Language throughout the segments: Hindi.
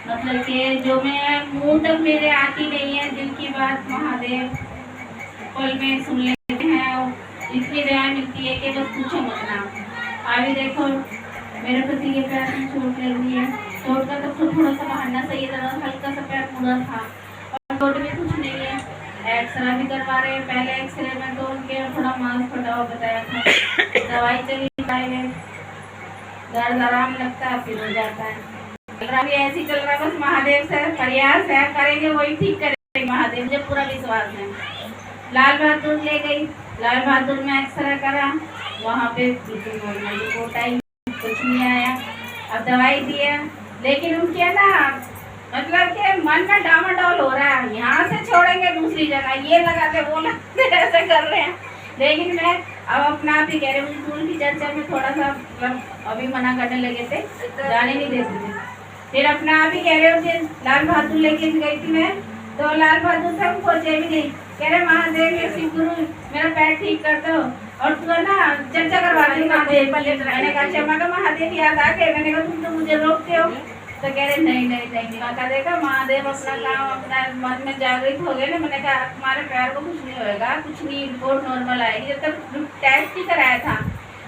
मतलब कि जो मैं मुंह तक मेरे आती नहीं है, दिल की बात महादेव पल में सुन लेते हैं। इतनी दया मिलती है कि बस पूछो मत ना। अभी देखो मेरे पति के पैर में चोट लगी है। चोट का तो थोड़ा सा बहाना सही है, हल्का सा पैर मुड़ा था और चोट में कुछ नहीं है। एक्सरे भी करवा रहे हैं। पहले एक्सरे में तो उनके थोड़ा मांस फटा हुआ बताया था, दवाई चली है, दर्द आराम लगता है फिर हो जाता है। अभी ऐसे ही चल रहा है, बस महादेव से प्रयास है, करेंगे वही ठीक करेंगे महादेव, मुझे पूरा विश्वास है। लाल बहादुर ले गई, लाल बहादुर में एक्सरे करा, वहाँ पे रिपोर्ट आई, कुछ नहीं आया। अब दवाई दिया, लेकिन उनके ना मतलब के मन में डामाडोल हो रहा है, यहाँ से छोड़ेंगे दूसरी जगह, ये लगा के वो लगा ऐसे कर रहे हैं। लेकिन मैं अब अपना आप ही कह रहे हूँ, स्कूल की चर्चा में थोड़ा सा मतलब अभी मना करने लगे थे, जाने नहीं देते थे। फिर अपना आप ही कह रहे हो कि लाल बहादुर लेके गई थी मैं, तो लाल बहादुर से हम खोजे भी नहीं, कह रहे महादेव ये शिव गुरु मेरा पैर ठीक कर दो और तू ना चर्चा करवा दी महादेव। मैंने कहा चमा का महादेव याद आ गए, मैंने कहा तुम तो मुझे रोकते हो। तो कह रहे नहीं नहीं नहीं, कहा देखा महादेव अपना काम अपना मन में जागृत हो गए ना। मैंने कहा तुम्हारे पैर को कुछ नहीं होएगा, कुछ नहीं, रिपोर्ट नॉर्मल आएगी। जब तक टेस्ट ही कराया था,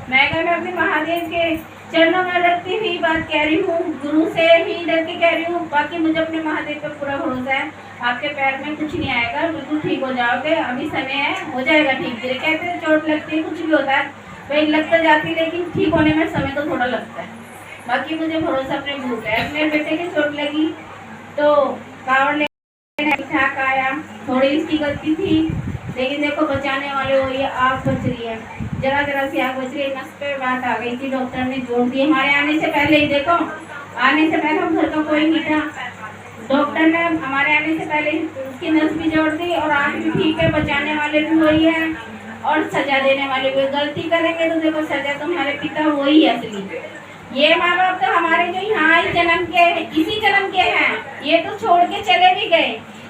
मैं कहा मैं अपने महादेव के चरणों में रखती हुई बात कह रही हूँ, गुरु से ही डर के कह रही हूँ। बाकी मुझे अपने महादेव पर पूरा भरोसा है, आपके पैर में कुछ नहीं आएगा, बिल्कुल ठीक हो जाओगे, अभी समय है, हो जाएगा ठीक। धीरे कहते हैं चोट लगती है, कुछ भी होता है, वही लगता जाती है, लेकिन ठीक होने में समय तो थोड़ा लगता है। बाकी मुझे भरोसा अपने गुरु पे है। मेरे बेटे की चोट लगी तो कावड़ लेने ठाक आया, थोड़ी इसकी गलती थी, लेकिन देखो बचाने वाले हो, ये आग बच रही है, जरा जरा सी आग बच रही है। नस पे बात आ गई थी, डॉक्टर ने जोड़ दी हमारे आने से पहले ही। देखो आने से पहले हम घर का कोई नहीं था, डॉक्टर ने हमारे आने से पहले उसकी नस भी जोड़ दी और आँख भी ठीक है, बचाने वाले भी वही है और सजा देने वाले भी। गलती करेंगे तो देखो सजा तुम्हारे पिता वही है असली। ये माँ बाप तो हमारे जो यहाँ इस जन्म के इसी जन्म के हैं, ये तो छोड़ के चले भी गए,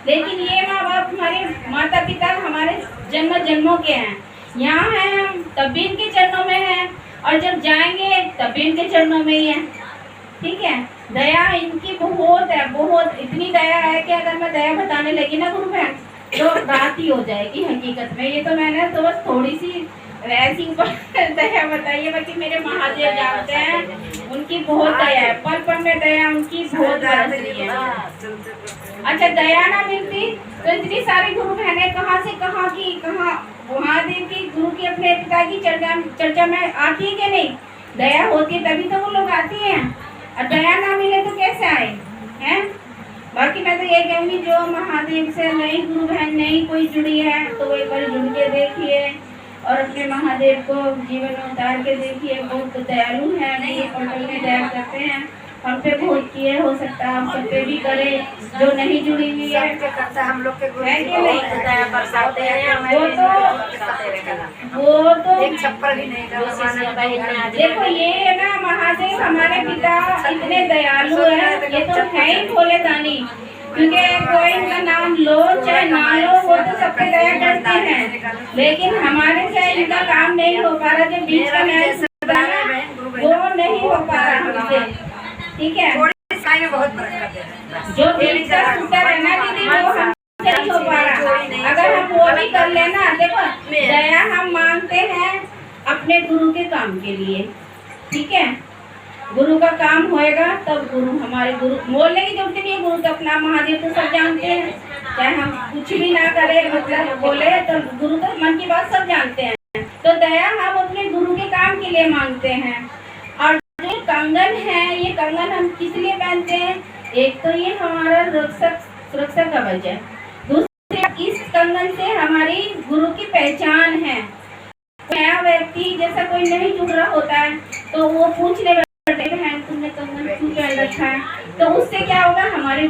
लेकिन ये माँ बाप हमारे माता पिता हमारे जन्म जन्मों के हैं। यहाँ हैं हम तब भी इनके चरणों में हैं और जब जाएंगे तब भी इनके चरणों में ही है। ठीक है, दया इनकी बहुत है, बहुत, इतनी दया है कि अगर मैं दया बताने लगी ना गुरु बहन तो रात ही हो जाएगी हकीकत में। ये तो मैंने तो बस थोड़ी सी वैसी दया बताइए, बाकी मेरे महादेव जानते हैं उनकी बहुत दया है, पल पल में दया उनकी बहुत बरस रही है। अच्छा दया ना मिलती तो इतनी सारी गुरु बहनें कहाँ से कहाँ की कहाँ महादेव की गुरु की अपने पिता की चर्चा में आती है कि नहीं? दया होती है तभी तो वो लोग आती हैं, और दया ना मिले तो कैसे आए हैं? बाकी मैं तो ये कहूँगी जो महादेव से नई गुरु बहन नहीं कोई जुड़ी है तो वो एक बार जुड़ के देखिए और अपने महादेव को जीवन में उतार के देखिए। बहुत दयालु है, नहीं ये पोर्टल में दया करते हैं, हम पे बहुत किए, हो सकता है हम सब पे भी करे। जो नहीं जुड़ी हुई है हम लोग के है कि नहीं, दया बरसाते हैं, वो तो एक छप्पर भी नहीं। देखो ये ना महादेव हमारे पिता इतने दयालु है, ये तो है ही भोले दानी, क्योंकि कोई इनका नाम लो चाहे ना लो वो तो सब पे दया करते हैं, लेकिन हमारे से इनका काम नहीं हो पा रहा। जो बीच का मैच वो नहीं हो पा रहा हमसे, ठीक है, जो बीच का सूटर है ना दीदी वो हमसे नहीं हो पा रहा। अगर हम वो भी कर लेना, देखो दया हम मांगते हैं अपने गुरु के काम के लिए, ठीक है, गुरु का काम होएगा तब गुरु हमारे गुरु बोलने की जरूरत नहीं है, गुरु तो अपना महादेव तो सब जानते हैं, चाहे हम कुछ भी ना करें मतलब बोले तो गुरु तो मन की बात सब जानते हैं। तो दया हम अपने गुरु के काम के लिए मांगते हैं। और जो कंगन है ये कंगन हम किस लिए पहनते हैं? एक तो ये हमारा सुरक्षा कवच है, दूसरे इस कंगन से हमारी गुरु की पहचान है। नया व्यक्ति जैसा कोई नहीं जुड़ रहा होता है तो वो पूछने बहन तुमने कंगन क्यों पहन रखा है, तो उससे क्या होगा हमारे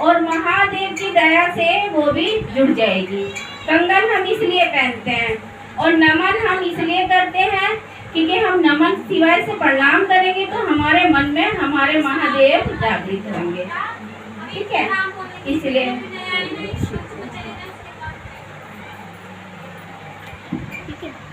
और महादेव की दया से वो भी जुड़ जाएगी। कंगन हम इसलिए पहनते हैं और नमन हम इसलिए करते हैं क्योंकि हम नमन सिवाय से प्रणाम करेंगे तो हमारे मन में हमारे महादेव जागृत होंगे, ठीक है, इसलिए